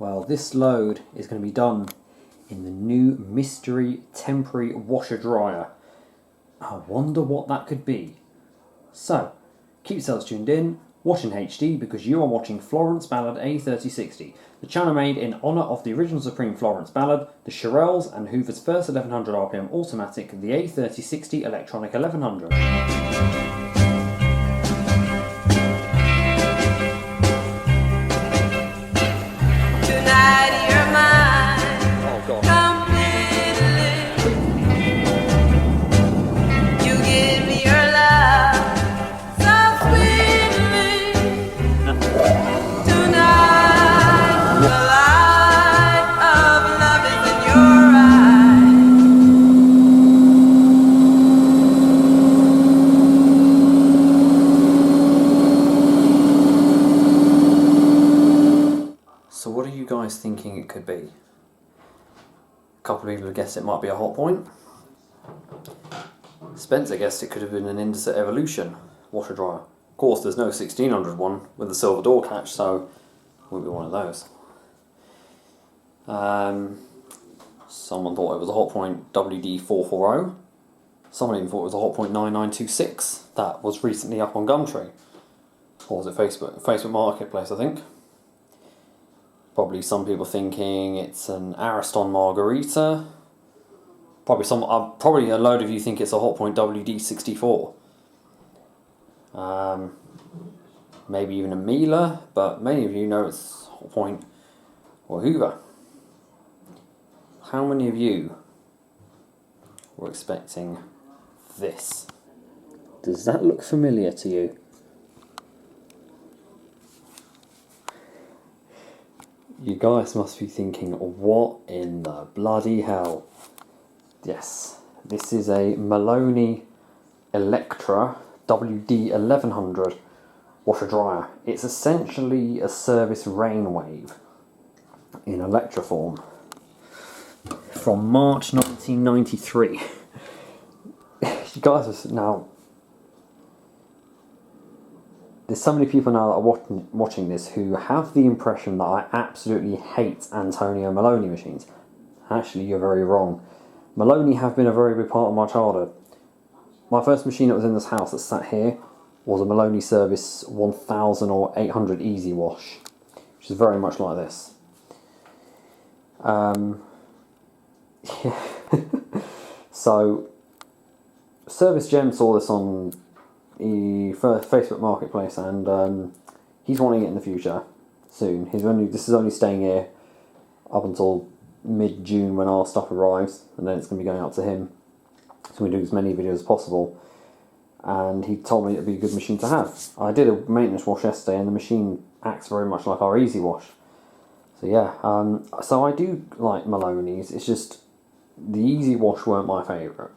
Well, this load is going to be done in the new mystery temporary washer dryer. I wonder what that could be. So, keep yourselves tuned in, watch in HD, because you are watching Florence Ballad A3060, the channel made in honour of the original Supreme Florence Ballad, the Shirelles and Hoover's first 1100 RPM automatic, the A3060 Electronic 1100. So what are you guys thinking it could be? A couple of people have guessed it might be a hot point. Spencer guessed it could have been an Indesit Evolution washer dryer. Of course there's no 1600 one with the silver door catch, so it won't be one of those. Someone thought it was a hot point WD440. Someone even thought it was a hot point 9926. That was recently up on Gumtree. Or was it Facebook? Facebook Marketplace, I think. Probably some people thinking it's an Ariston Margarita. Probably a load of you think it's a hot point WD64. Maybe even a Miele, but many of you know it's hot point or Hoover. How many of you were expecting this? Does that look familiar to you? You guys must be thinking, what in the bloody hell? Yes, this is a Maloney Electra WD1100 washer dryer. It's essentially a service rainwave in Electra form from March 1993. You guys are now... There's so many people now that are watching this who have the impression that I absolutely hate Antonio Maloney machines. Actually, you're very wrong. Maloney have been a very big part of my childhood. My first machine that was in this house that sat here was a Maloney Service 1000 or 800 Easy Wash, which is very much like this. Yeah. So, Service Gem saw this on Facebook Marketplace, and he's wanting it in the future soon. This is only staying here up until mid-June when our stuff arrives, and then it's going to be going out to him. So we do as many videos as possible, and he told me it'd be a good machine to have. I did a maintenance wash yesterday, and the machine acts very much like our Easy Wash. So yeah, so I do like Maloney's. It's just the Easy Wash weren't my favourite.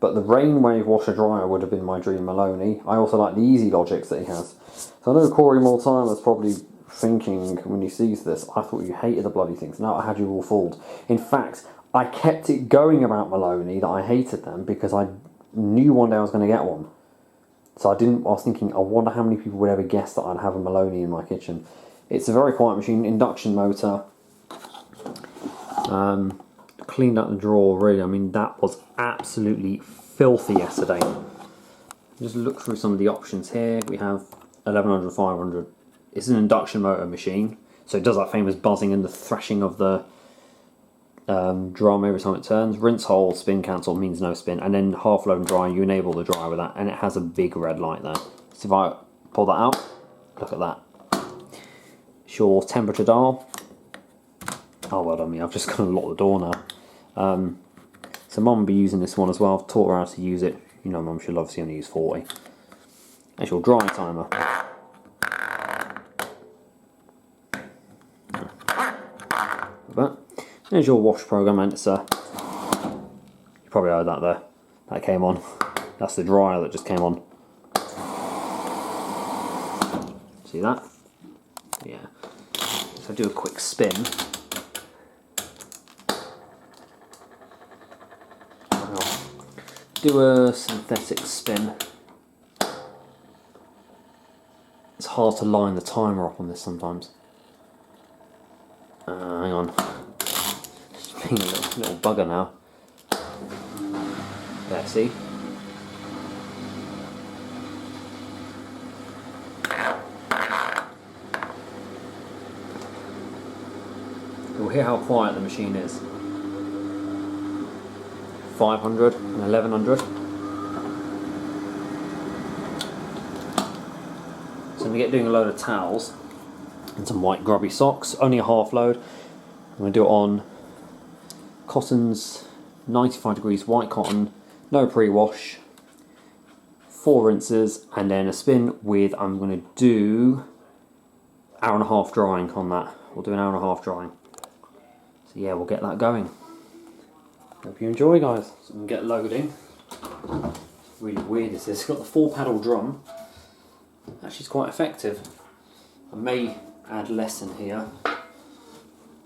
But the Rainwave washer dryer would have been my dream Maloney. I also like the Easy Logics that he has. So I know Corey Mortimer's probably thinking when he sees this, I thought you hated the bloody things. No, I had you all fooled. In fact, I kept it going about Maloney that I hated them because I knew one day I was going to get one. So I was thinking, I wonder how many people would ever guess that I'd have a Maloney in my kitchen. It's a very quiet machine, induction motor. Cleaned out the drawer, really. I mean, that was absolutely filthy yesterday. Just look through some of the options here. We have 1100, 500. It's an induction motor machine, so it does that famous buzzing and the thrashing of the drum every time it turns. Rinse hole, spin cancel means no spin, and then half load and dry, you enable the dryer with that, and it has a big red light there. So if I pull that out, look at that. It's your temperature dial. Oh, well done me, I've just got to lock the door now. So Mum will be using this one as well. I've taught her how to use it. You know, Mum should obviously only use 40. That's your dry timer. But there's your wash program, and it's you probably heard that there. That came on. That's the dryer that just came on. See that? Yeah. So do a quick spin. Do a synthetic spin. It's hard to line the timer up on this sometimes. Hang on. It's being a little bugger now. There, see? You'll hear how quiet the machine is. 500 and 1100. So I'm going to get doing a load of towels and some white grubby socks, only a half load. I'm going to do it on cottons, 95 degrees white cotton, no pre-wash, 4 rinses, and then a spin with, I'm going to do hour and a half drying on that. We'll do an hour and a half drying. So yeah, we'll get that going. Hope you enjoy, guys. So we can get loading. Really weird is this. It's got the 4 paddle drum. Actually, it's quite effective. I may add less in here.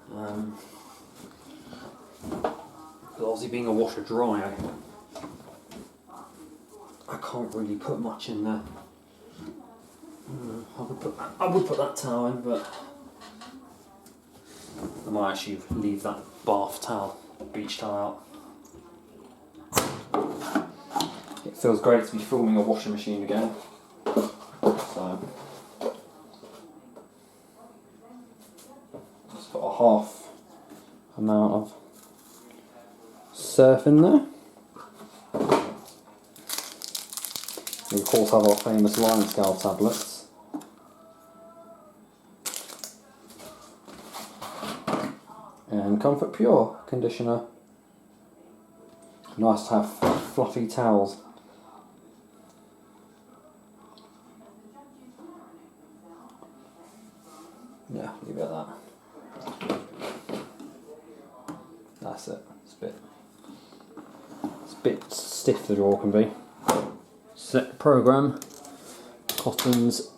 But obviously, being a washer dryer, I can't really put much in there. I would put that towel in, but I might actually leave that bath towel, beach towel out. It feels great to be filming a washing machine again. So just put a half amount of surf in there. We of course have our famous line scale tablets. And Comfort Pure conditioner. Nice to have fluffy towels. Yeah, leave it at that. That's it. It's a bit stiff, the drawer can be. Select program. Cottons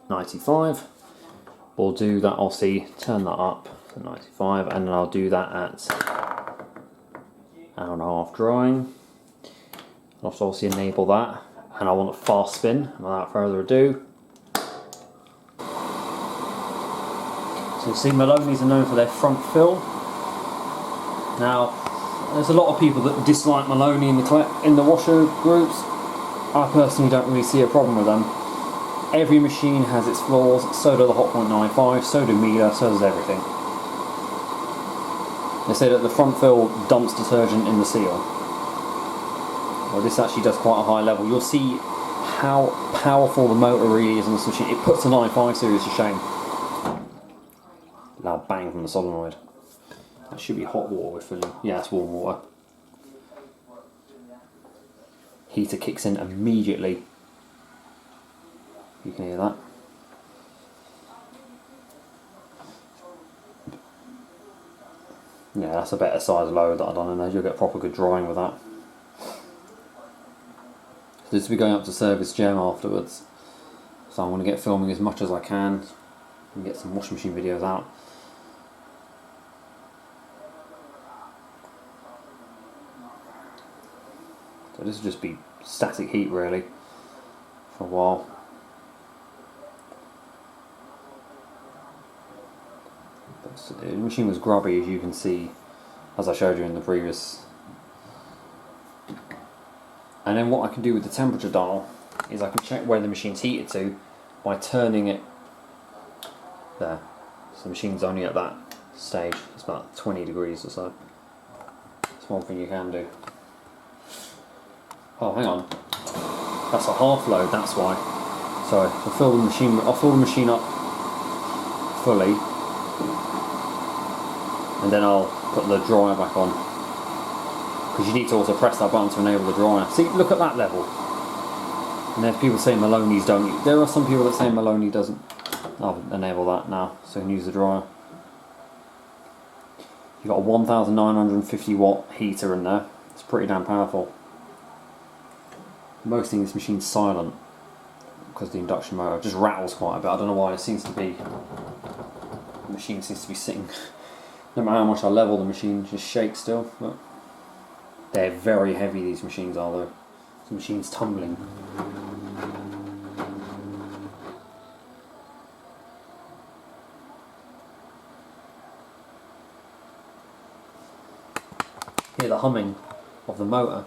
95. We'll do that, I'll see, turn that up to 95, and then I'll do that at hour and a half drying. I'll obviously enable that, and I want a fast spin. Without further ado, so you see Maloney's are known for their front fill. Now, there's a lot of people that dislike Maloney in the washer groups. I personally don't really see a problem with them. Every machine has its flaws, so do the Hotpoint 95, so do Miele, so does everything. They say that the front fill dumps detergent in the seal. Well, this actually does quite a high level. You'll see how powerful the motor really is on this machine. It puts the 95 series to shame. Loud bang from the solenoid. That should be hot water we're filling. Yeah, it's warm water. Heater kicks in immediately. You can hear that. Yeah, that's a better size load that I've done in there. You'll get proper good drying with that. So this will be going up to Service Gem afterwards. So I'm going to get filming as much as I can and get some washing machine videos out. So this will just be static heat really for a while. The machine was grubby, as you can see, as I showed you in the previous. And then what I can do with the temperature dial is I can check where the machine's heated to by turning it there. So the machine's only at that stage. It's about 20 degrees or so. That's one thing you can do. Oh, hang on. That's a half load, that's why. Sorry, I'll fill the machine up fully. And then I'll put the dryer back on. Because you need to also press that button to enable the dryer. See, look at that level. And there's people saying Maloney's don't. There are some people that say Maloney doesn't. I'll enable that now, so I can use the dryer. You've got a 1950 watt heater in there. It's pretty damn powerful. Most things this machine's silent because the induction motor just rattles quite a bit. I don't know why. It seems to be. The machine seems to be sitting. No matter how much I level, the machine just shakes still. But they're very heavy, these machines are though. The machine's tumbling. hear the humming of the motor.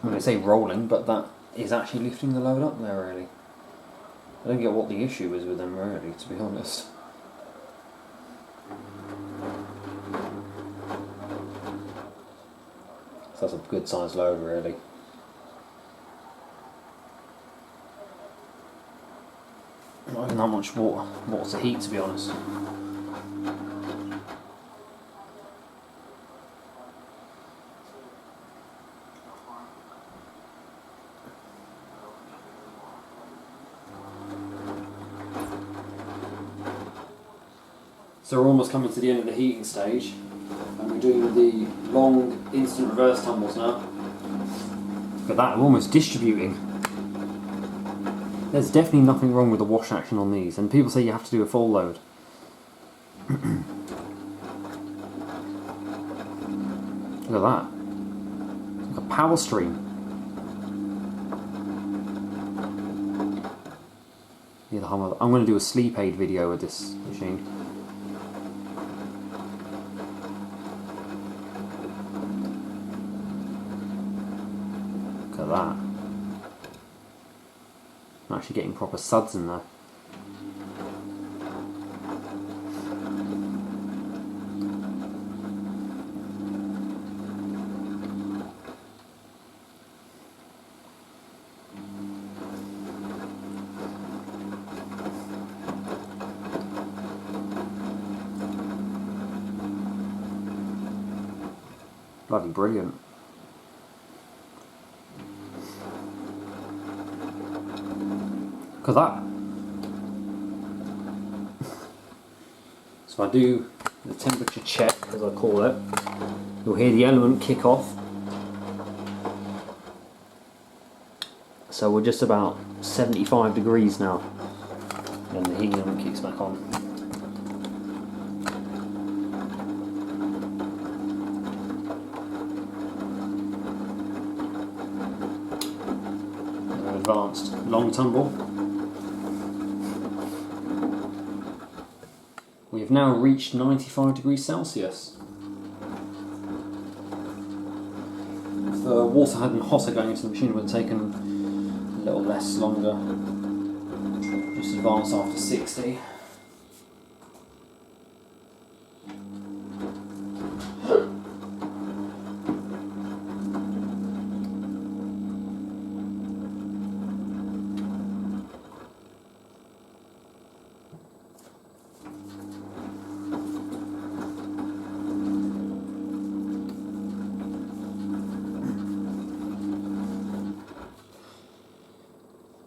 I'm going to say rolling, but that is actually lifting the load up there, really. I don't get what the issue is with them, really, to be honest. So that's a good sized load, really. Not even that much water to heat, to be honest. So we're almost coming to the end of the heating stage, and we're doing the long instant reverse tumbles now. Look at that, we're almost distributing. There's definitely nothing wrong with the wash action on these, and people say you have to do a full load. Look at that. It's like a power stream. Yeah, the hum of, I'm going to do a sleep aid video with this machine. Look at that. I'm actually getting proper suds in there. Bloody brilliant. Look at that. So I do the temperature check, as I call it. You'll hear the element kick off. So we're just about 75 degrees now. And the heating element kicks back on. Advanced long tumble. We have now reached 95 degrees Celsius. If the water had been hotter going into the machine, it would have taken a little less longer. Just advance after 60.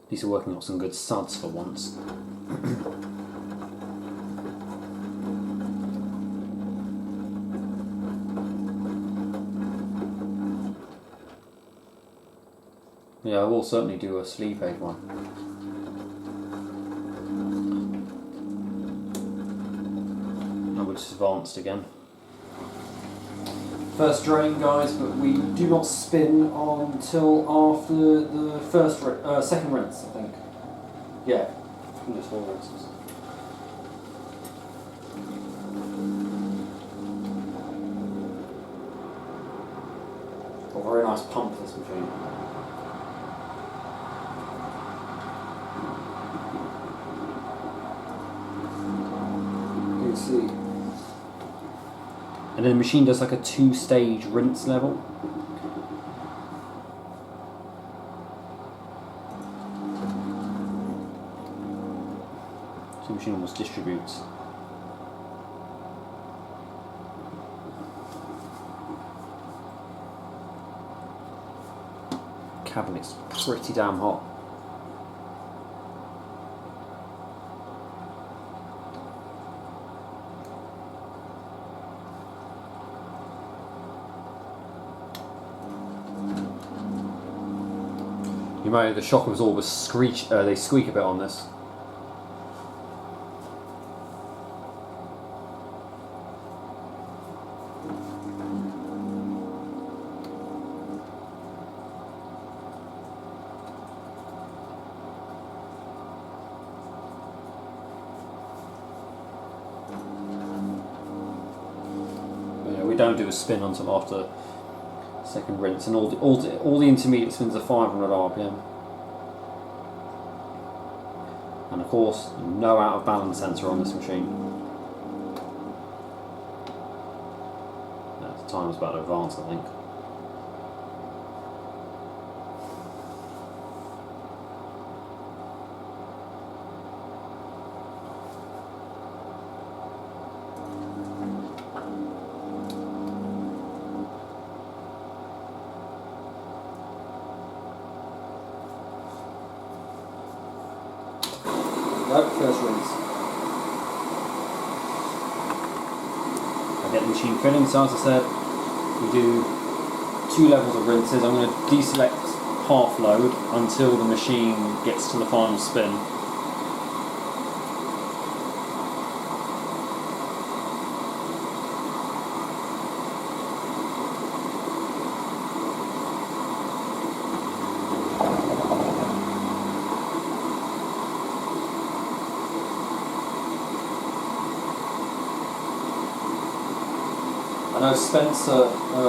At least we're working out some good suds for once. Yeah, I will certainly do a sleep aid one. And we're just advanced again. First drain, guys, but we do not spin until after the second rinse, I think. Yeah, just 4 rinses. Got a very nice pump for this machine. You can see. And then the machine does like a 2-stage rinse level. So the machine almost distributes. Cabinet's pretty damn hot. You might the shock absorbers screech. They squeak a bit on this. we don't do a spin until after second rinse, and all the intermediate spins are 500 RPM. And of course, no out of balance sensor on this machine. The time's about to advance, I think. First rinse. I get the machine filling, so as I said, we do 2 levels of rinses. I'm going to deselect half load until the machine gets to the final spin. I know Spencer,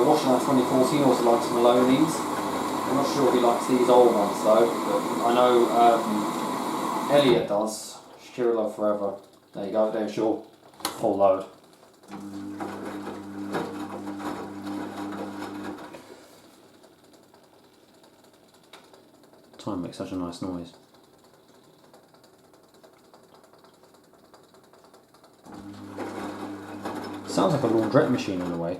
Washing Out 2014, also likes Maloney's. I'm not sure if he likes these old ones though, but I know Elliot does. Shira Love Forever. There you go, there's your full load. Time makes such a nice noise. Sounds like a laundrette machine in a way.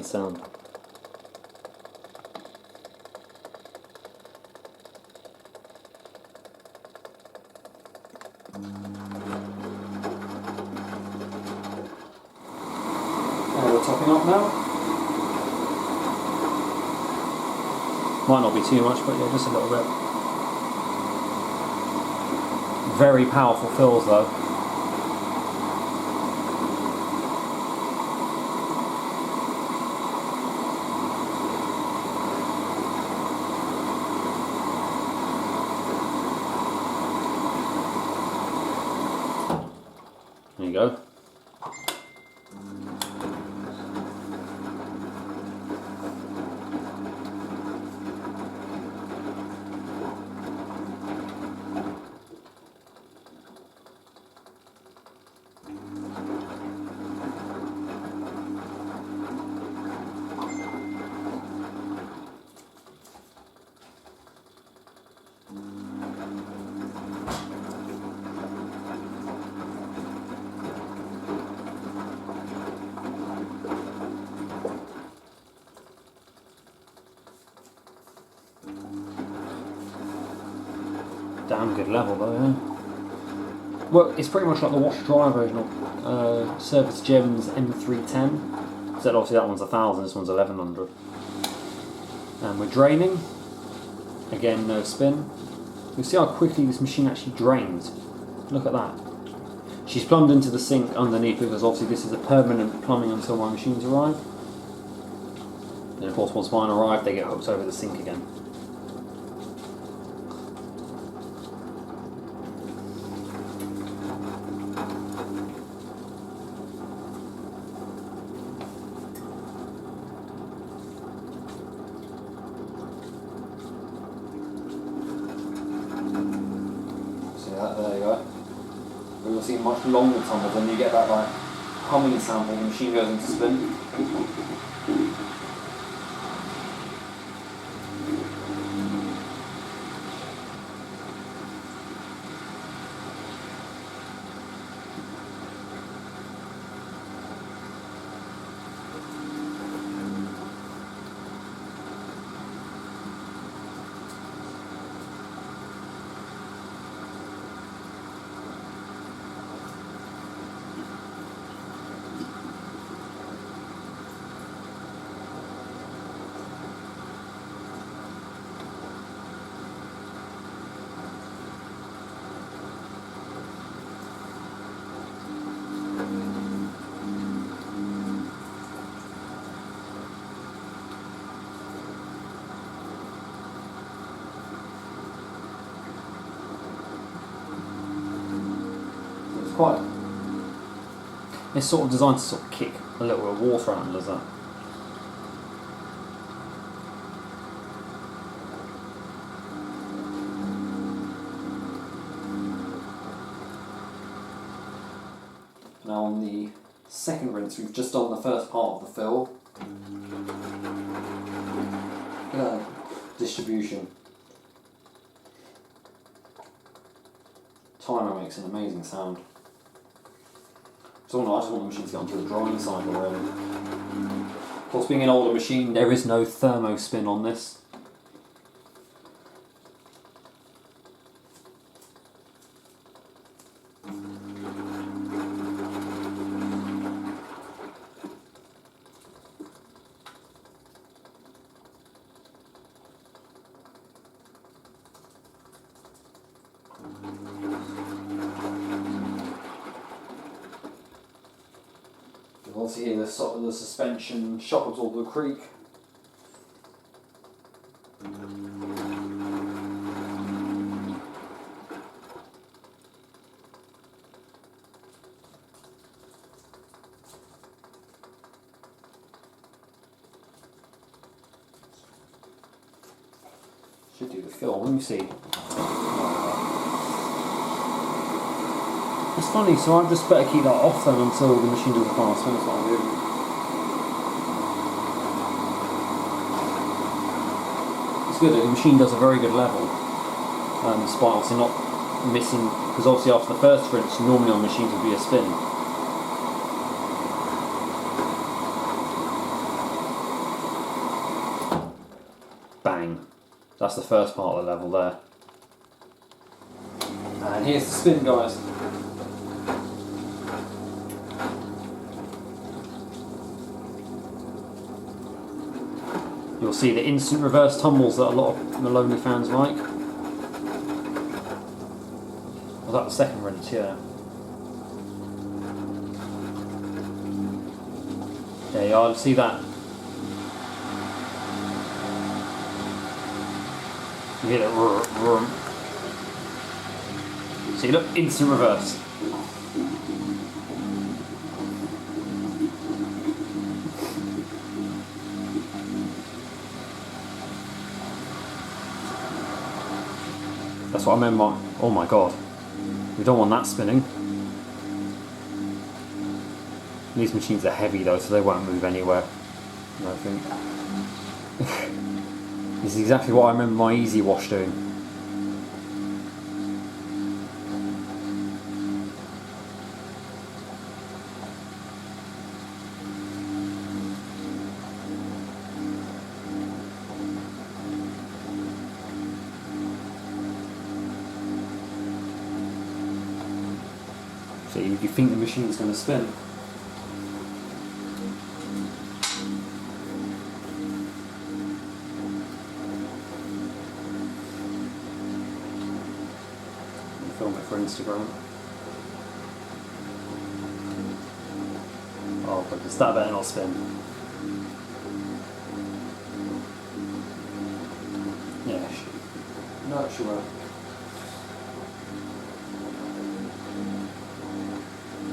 Sound. We're topping up now. Might not be too much, but yeah, just a little bit. Very powerful fills though. There you go. Damn good level though, yeah. Well, it's pretty much like the wash dry version of Service Gems M310. Except obviously that one's 1,000, this one's 1,100. And we're draining. Again, no spin. You'll see how quickly this machine actually drains. Look at that. She's plumbed into the sink underneath because obviously this is a permanent plumbing until my machines arrive. And of course once mine arrive, they get hooked over the sink again. There you go. But you'll see much longer tumbles and you get that like humming sample, the machine goes into spin. It's sort of designed to sort of kick a little bit of water out and does that. Now on the second rinse, we've just done the first part of the fill. Distribution. Timer makes an amazing sound. I just want the machine to get onto the drying cycle really. Of course, being an older machine, there is no thermo spin on this. You also hear the sort of the suspension shock absorber creak. Should do the film. Let me see. It's funny, so I just better keep that off then until the machine does the final spin. That's what I'm doing. It's good, the machine does a very good level, despite obviously not missing, because obviously after the first rinse, normally on machines would be a spin. Bang. That's the first part of the level there. And here's the spin, guys. You'll see the instant reverse tumbles that a lot of Maloney fans like. Was that the second rinse? Yeah. There you are, see that? You hear that? See, look, instant reverse. That's what I meant by, oh my god, we don't want that spinning. These machines are heavy though, so they won't move anywhere, I don't think. This is exactly what I remember my Easy Wash doing. So you think the machine's going to spin. Film it for Instagram. Oh, but that better not spin. Yeah, no, she won't.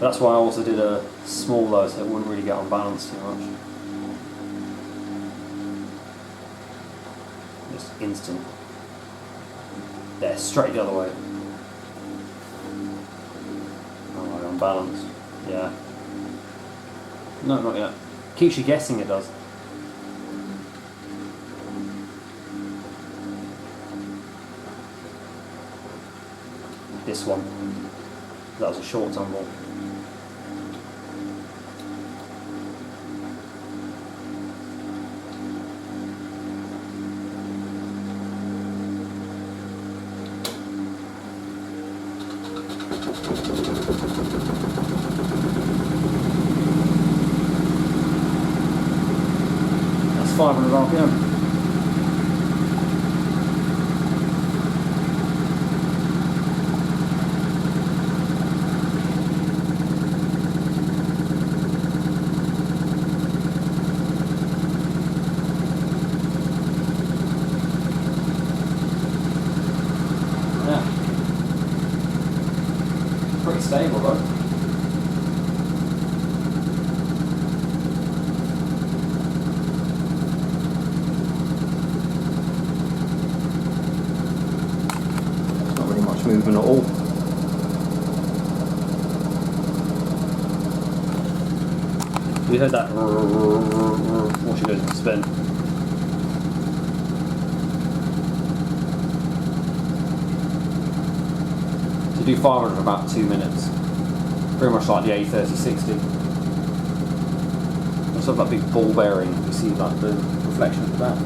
That's why I also did a small though, so it wouldn't really get unbalanced too much. Just instant. There, straight the other way. Oh, unbalanced. Yeah. No, not yet. Keeps you guessing it does. This one. That was a short tumble. That's 500 RPM. Pretty stable though. Not really much movement at all. You heard that? Watch it go to spin. To do 500 in about 2 minutes. Pretty much like the A3060. It's sort of that big ball bearing. You see like the reflection of that.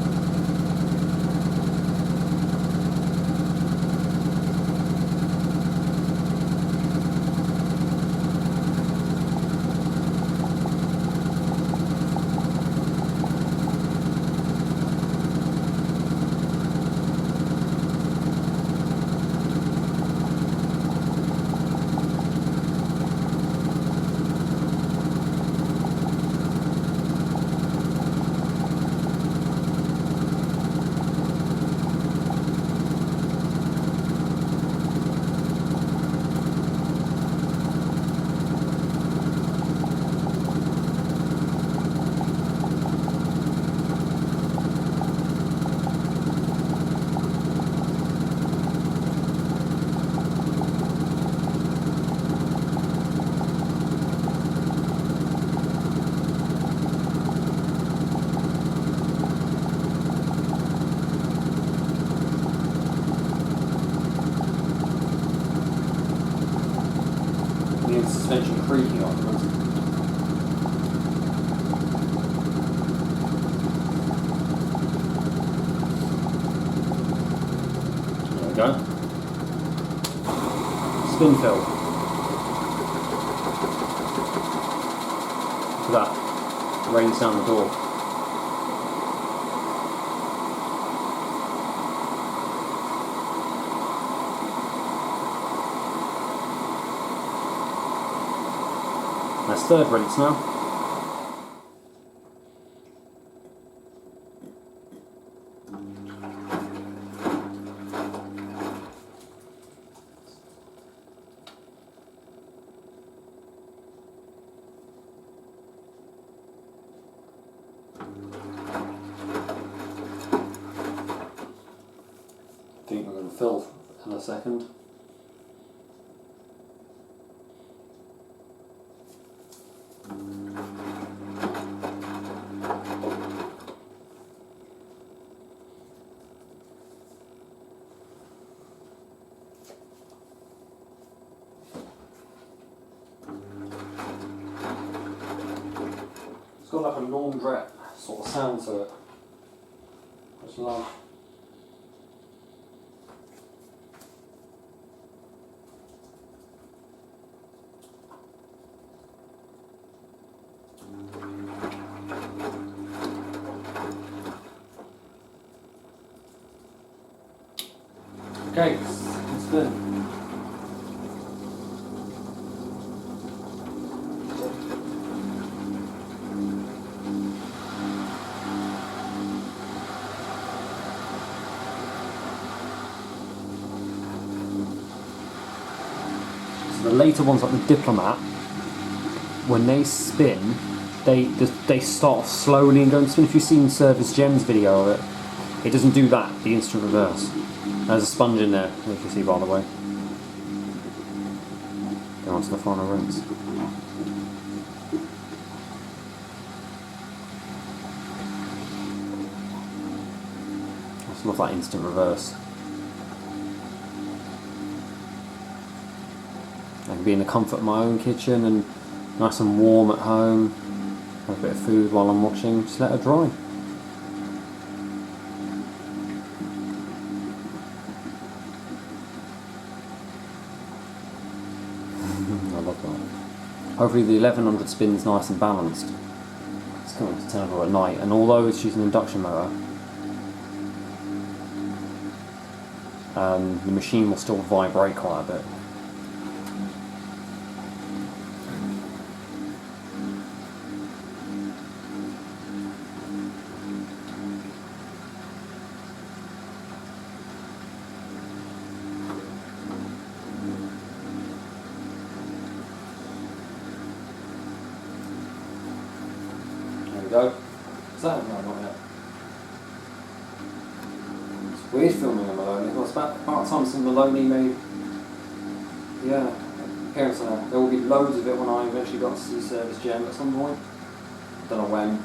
The suspension creaking afterwards. There we go. Spin fill. Look at that. Rains down the door. That's third rates now. I think we're going to fill in a second. It's got like a Laundrette sort of sound to it. I just love. Okay, it's done. The later ones, like the Diplomat, when they spin, they start off slowly and go and spin. If you've seen Service Gem's video of it, it doesn't do that, the instant reverse. There's a sponge in there, as you can see by the way. Go on to the final rinse. I just love that instant reverse. I can be in the comfort of my own kitchen and nice and warm at home, have a bit of food while I'm washing, just let her dry. I love that. Hopefully the 1100 spins nice and balanced. It's going to turn over at night, and although it's using an induction motor, the machine will still vibrate quite a bit. we go. Is that? No, not yet. It's weird filming a Maloney. Well, it's about time some Maloney made. Yeah, appearance on it. There will be loads of it when I eventually got to see Service Gem at some point. Don't know when.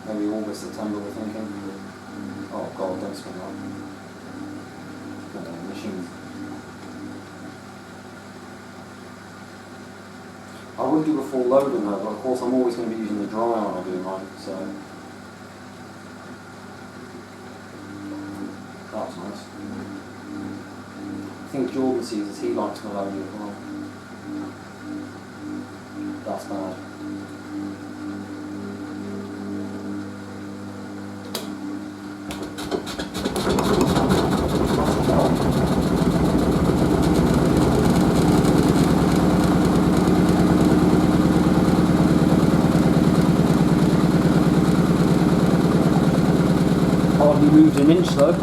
Maybe August, September, we're thinking. Oh god, don't spin that. Machines. I would do a full load on that, but of course I'm always going to be using the dryer when I do mine, so. That was nice. I think Jordan sees as he likes Maloney as well. That's bad. Hardly moved an inch though.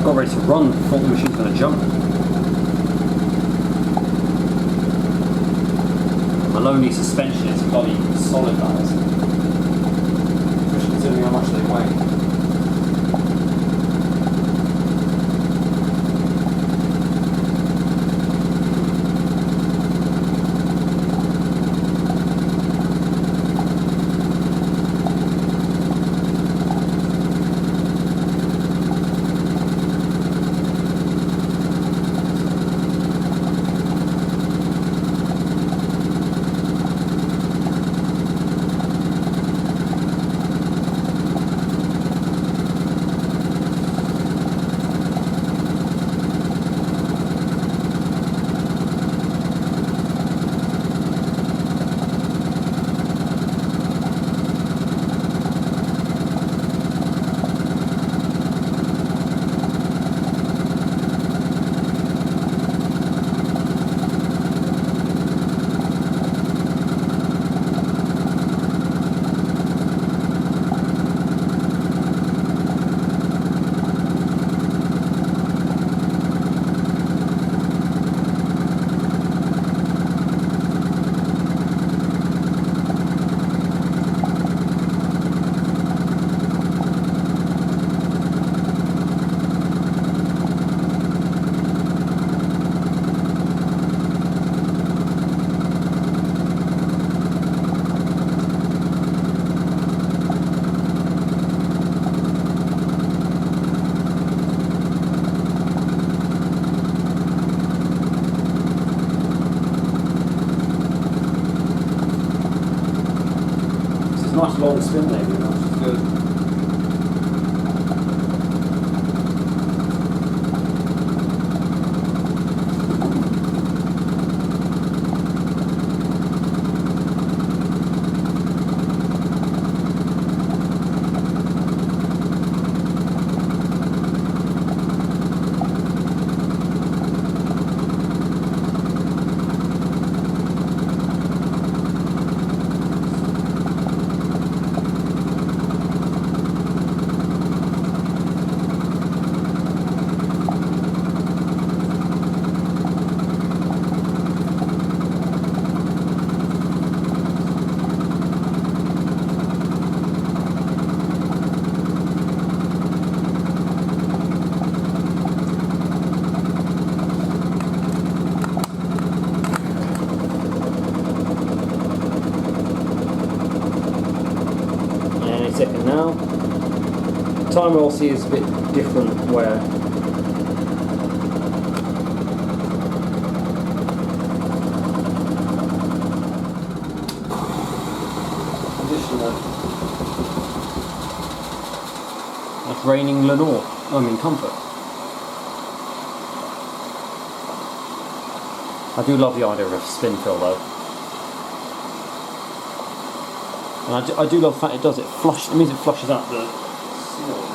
Got ready to run, thought the machine's going to jump. Maloney suspension is bloody solid, that is. Especially considering how much they weigh. Nice long spin there, which is good. Second now. Timer I'll see is a bit different where that's raining Lenore. Comfort. I do love the idea of a spin fill though. And I do love the fact it does it flush. It means it flushes out the seal.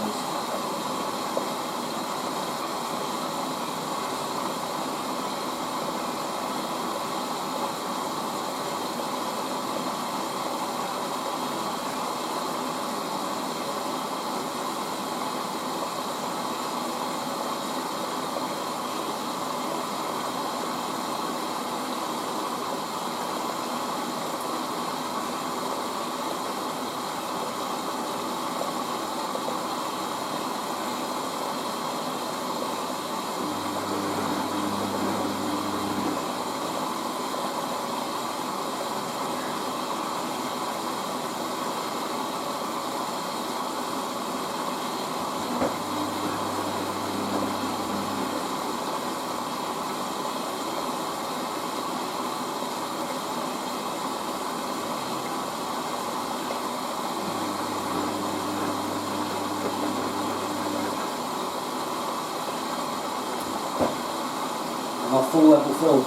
our full level fill.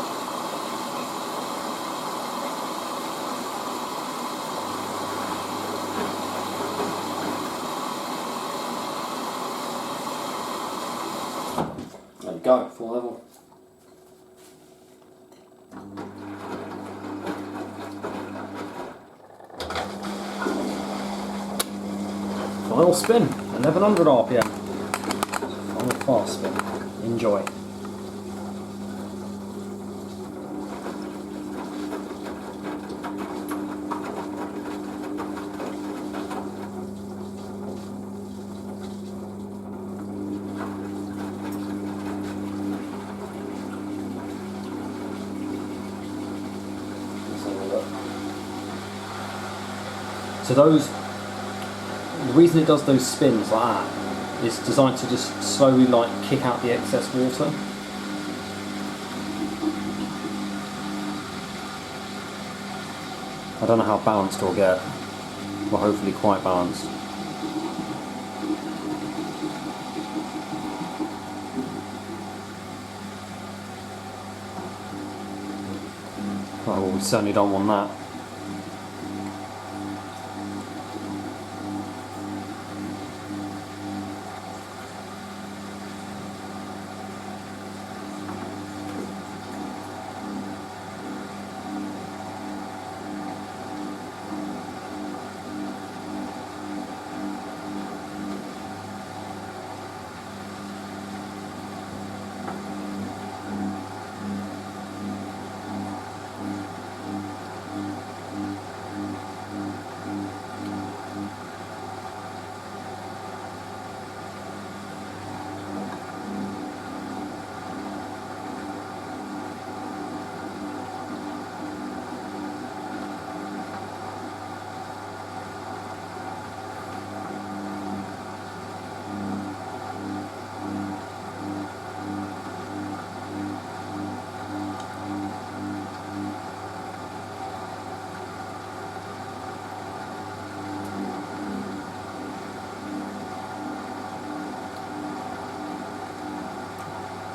There you go, full level. Final spin, 1100 RPM. Final fast spin. Enjoy. So the reason it does those spins like that is designed to just slowly like kick out the excess water. I don't know how balanced it'll get, but hopefully quite balanced. Oh, well, we certainly don't want that.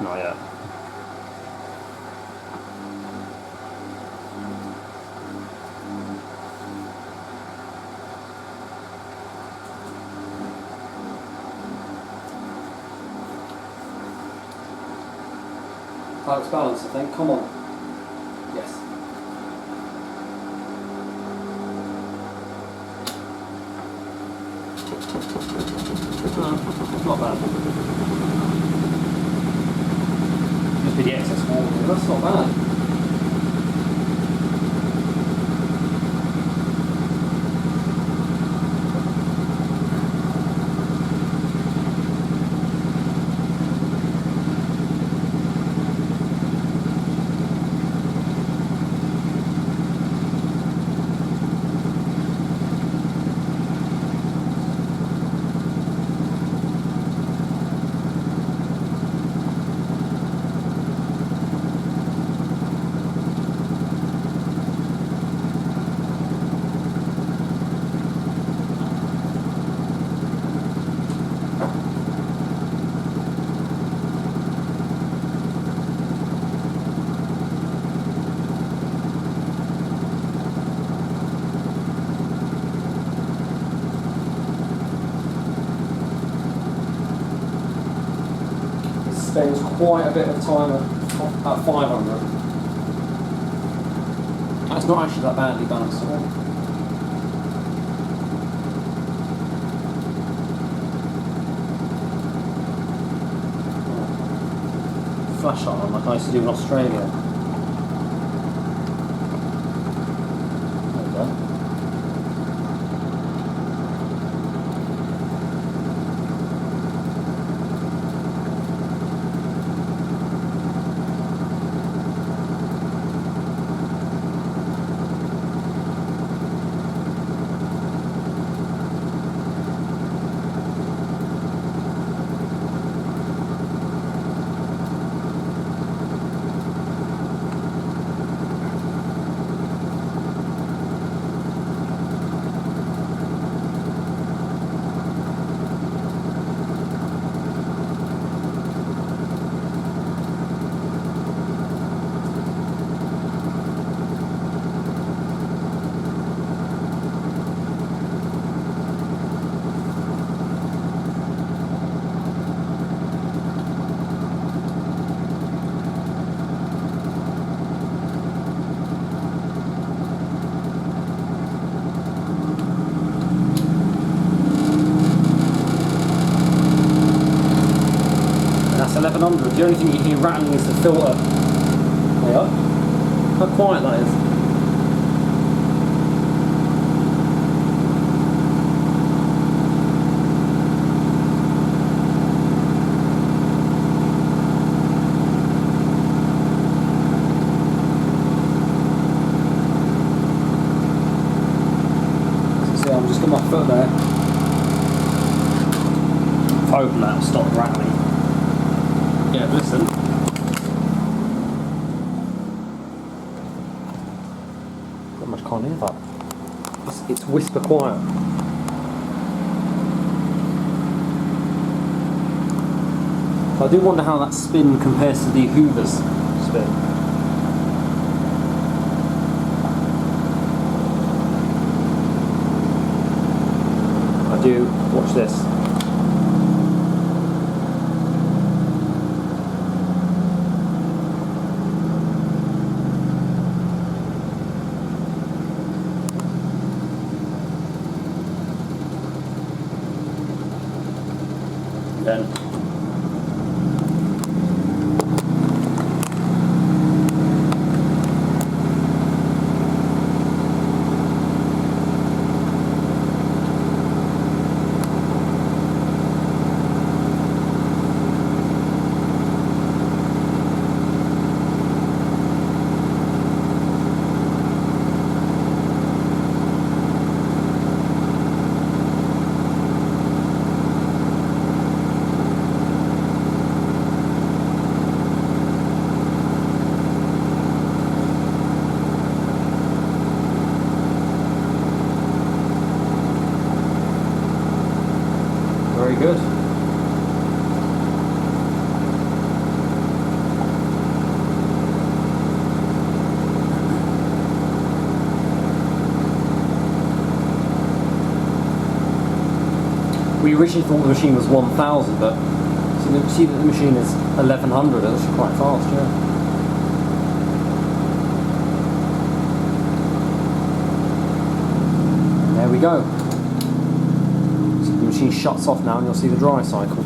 Not yet. Alex balance, I think. Come on. Yes. Not bad. Just be the excess water. That's not bad. Spends quite a bit of time at 500. That's not actually that badly balanced at all. Flashlight on like I used to do in Australia. There we go. 1100. The only thing you hear rattling is the filter. There you are. How quiet that is. So I'm just got my foot there. Hoping that'll stop rattling. Yeah, listen. Not much can't hear that. It's whisper quiet. I do wonder how that spin compares to the Hoover's spin. I do. Watch this. Then very good. We originally thought the machine was 1000, but see that the machine is 1100. That's quite fast, yeah. There we go. So the machine shuts off now and you'll see the dry cycle.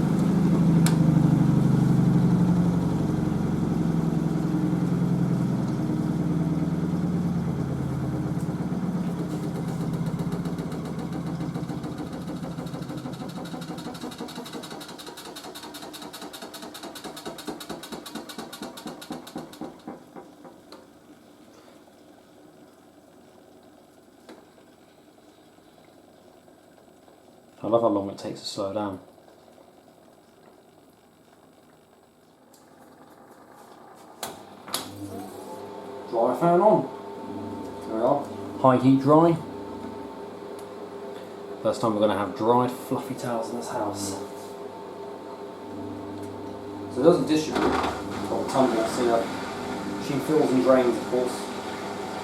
I love how long it takes to slow down. Dry fan on. There we are. High heat dry. First time we're going to have dried fluffy towels in this house. So it doesn't distribute. It's got a tumbler, so machine fills and drains, of course,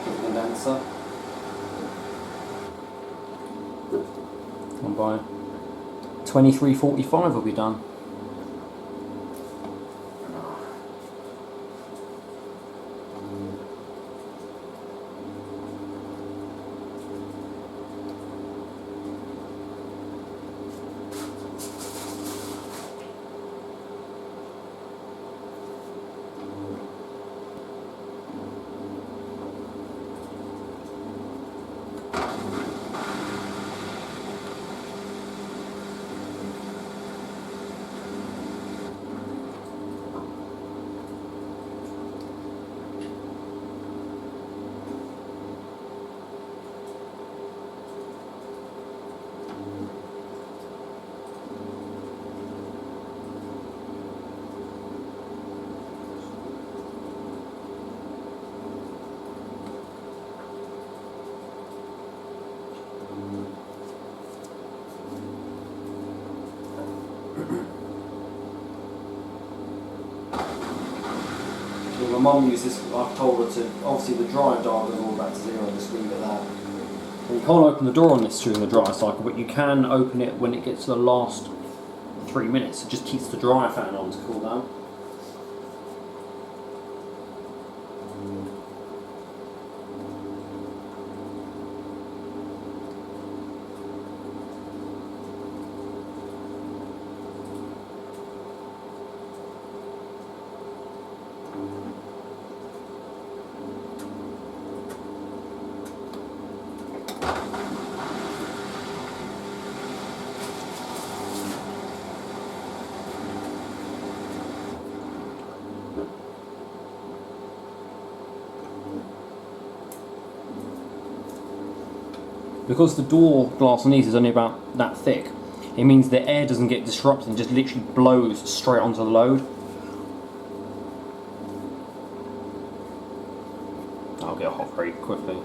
with the condenser. And by 23:45 will be done. My mum uses this, I've told her to, obviously the dry dial goes all back to zero, just leave it there. And you can't open the door on this during the dry cycle, but you can open it when it gets to the last 3 minutes. It just keeps the dryer fan on to cool down. because the door glass on these is only about that thick, it means the air doesn't get disrupted and just literally blows straight onto the load. I'll get hot very quickly.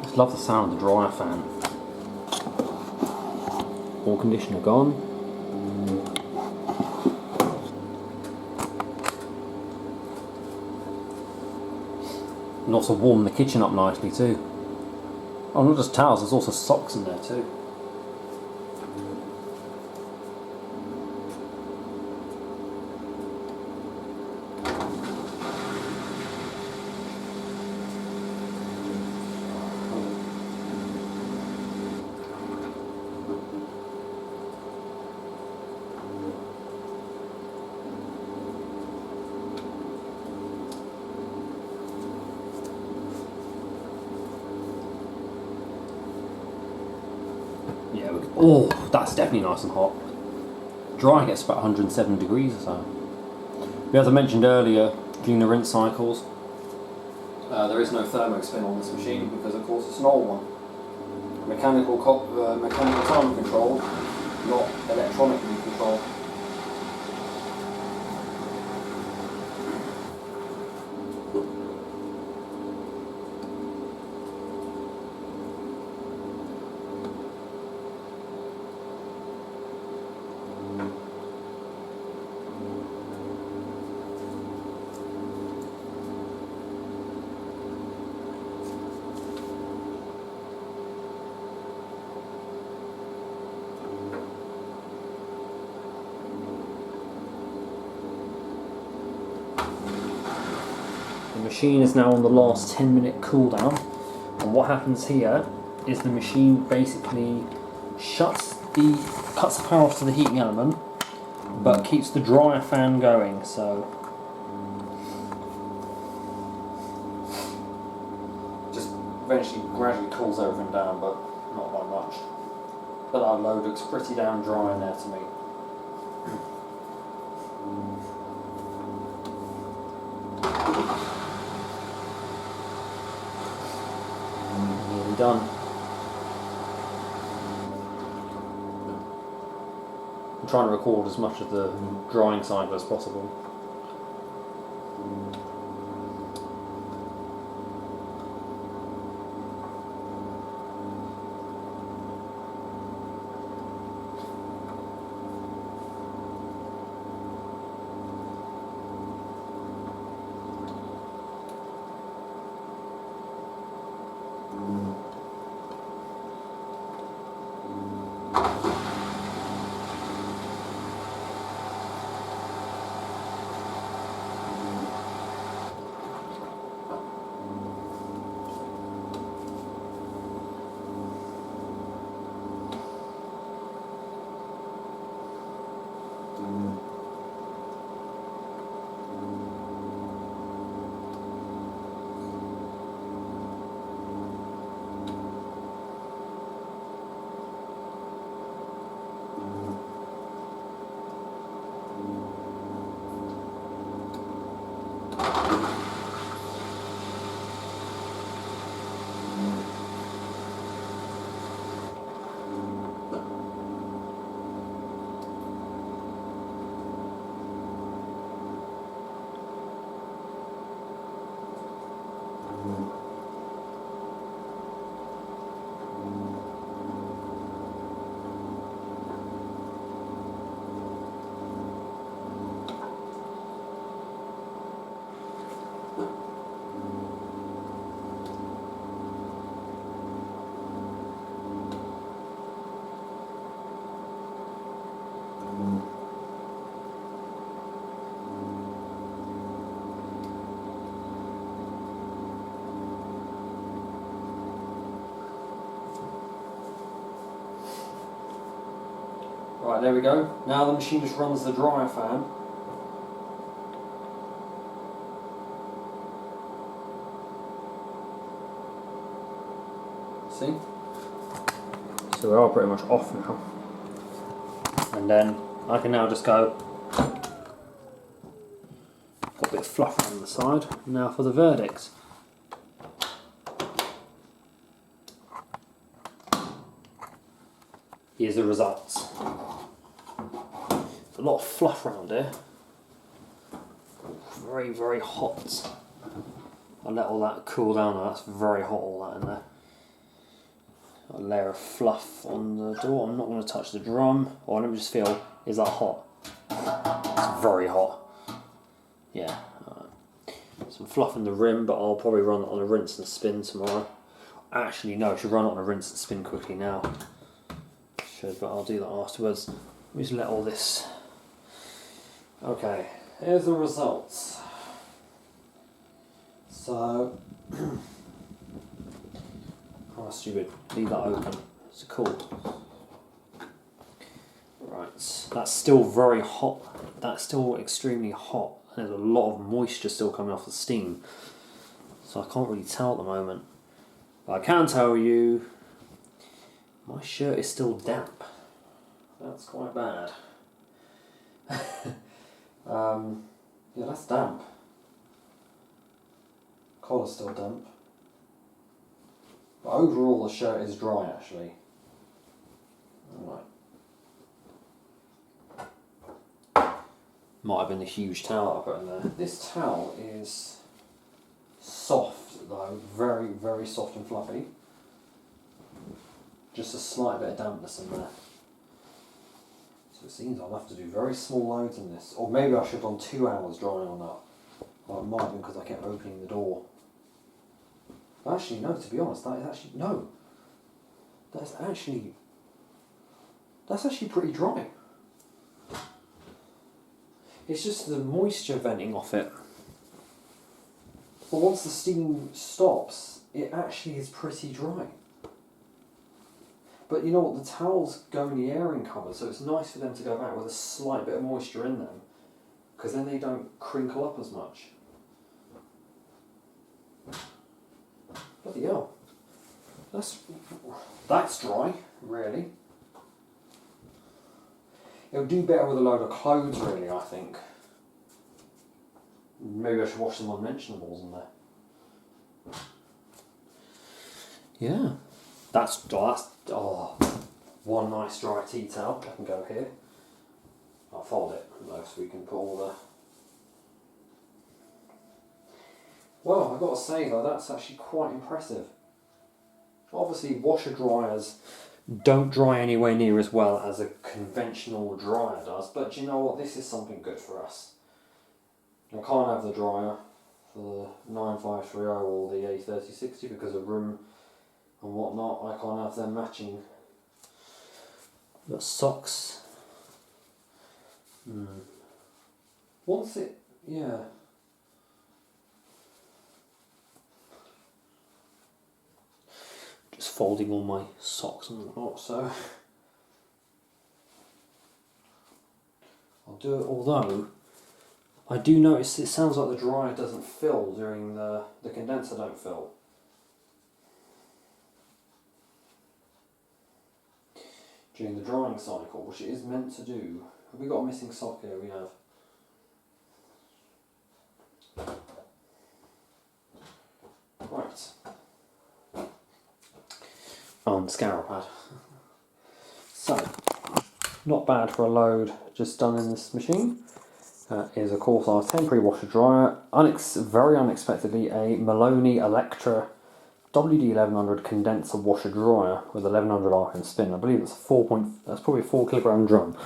I love the sound of the dryer fan. All conditioner gone. And also warm the kitchen up nicely too. Oh, not just towels, there's also socks in there too. Yeah, oh, that's definitely nice and hot. Dry gets about 107 degrees or so. But as I mentioned earlier, during the rinse cycles, there is no thermospin on this machine because, of course, it's an old one. Mechanical time controlled, not electronically controlled. The machine is now on the last 10-minute cooldown, and what happens here is the machine basically cuts the power off to the heating element, but keeps the dryer fan going. So just eventually gradually cools everything down, but not by much. But that load looks pretty damn dry in there to me. Nearly done. I'm trying to record as much of the drying cycle as possible. Right, there we go. Now the machine just runs the dryer fan. See? So we are pretty much off now. And then I can now just go. Got a bit of fluff on the side. Now for the verdict. Here's the results. A lot of fluff around here. Very, very hot. I'll let all that cool down now. That's very hot, all that in there. A layer of fluff on the door. I'm not going to touch the drum. Or let me just feel, is that hot? It's very hot. Yeah. Some fluff in the rim, but I'll probably run it on a rinse and spin tomorrow. Actually, no, I should run it on a rinse and spin quickly now. Should, but I'll do that afterwards. Let me just let all this. Okay, here's the results. So, oh stupid, leave that open. It's cool. Right, that's still very hot. That's still extremely hot. There's a lot of moisture still coming off the steam. So I can't really tell at the moment. But I can tell you, my shirt is still damp. That's quite bad. Yeah, that's damp. Collar's still damp. But overall the shirt is dry actually. Alright. Might have been a huge towel I put in there. This towel is soft though, very, very soft and fluffy. Just a slight bit of dampness in there. So it seems I'll have to do very small loads in this. Or maybe I should have done 2 hours drying on that. Well, it might have been because I kept opening the door. But actually, no, to be honest, that is actually, no. That's actually pretty dry. It's just the moisture venting off it. But once the steam stops, it actually is pretty dry. But you know what, the towels go in the airing cupboard, so it's nice for them to go back with a slight bit of moisture in them, because then they don't crinkle up as much. Bloody hell. That's dry, really. It'll do better with a load of clothes, really, I think. Maybe I should wash some unmentionables in there. Yeah. That's one nice dry tea towel. I can go here. I'll fold it though, so we can put all the. Well, I've got to say though, that's actually quite impressive. Obviously, washer dryers don't dry anywhere near as well as a conventional dryer does, but you know what? This is something good for us. I can't have the dryer for the 9530 or the A3060 because of room and whatnot. I can't have them matching. Got socks. Once it, yeah. Just folding all my socks and whatnot, so I'll do it, although I do notice it sounds like the dryer doesn't fill during the condenser don't fill. During the drying cycle, which it is meant to do. Have we got a missing sock here? We have. Right. On the scour pad. So, not bad for a load just done in this machine. Is of course our temporary washer dryer. Very unexpectedly, a Maloney Electra WD1100 condenser washer dryer with 1100 arc and spin. I believe it's that's probably a 4 kilogram drum.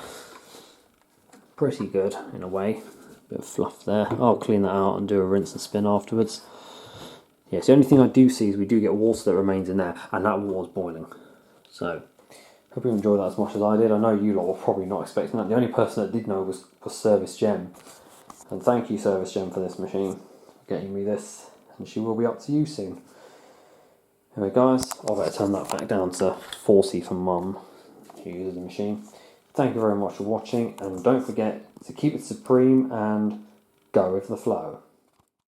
Pretty good in a way. Bit of fluff there. I'll clean that out and do a rinse and spin afterwards. Yes, the only thing I do see is we do get water that remains in there, and that water's boiling. So, hope you enjoyed that as much as I did. I know you lot were probably not expecting that. The only person that did know was Service Gem. And thank you, Service Gem, for this machine, for getting me this, and she will be up to you soon. Anyway guys, I better turn that back down to 40 for Mum. She uses the machine. Thank you very much for watching, and don't forget to keep it supreme and go with the flow.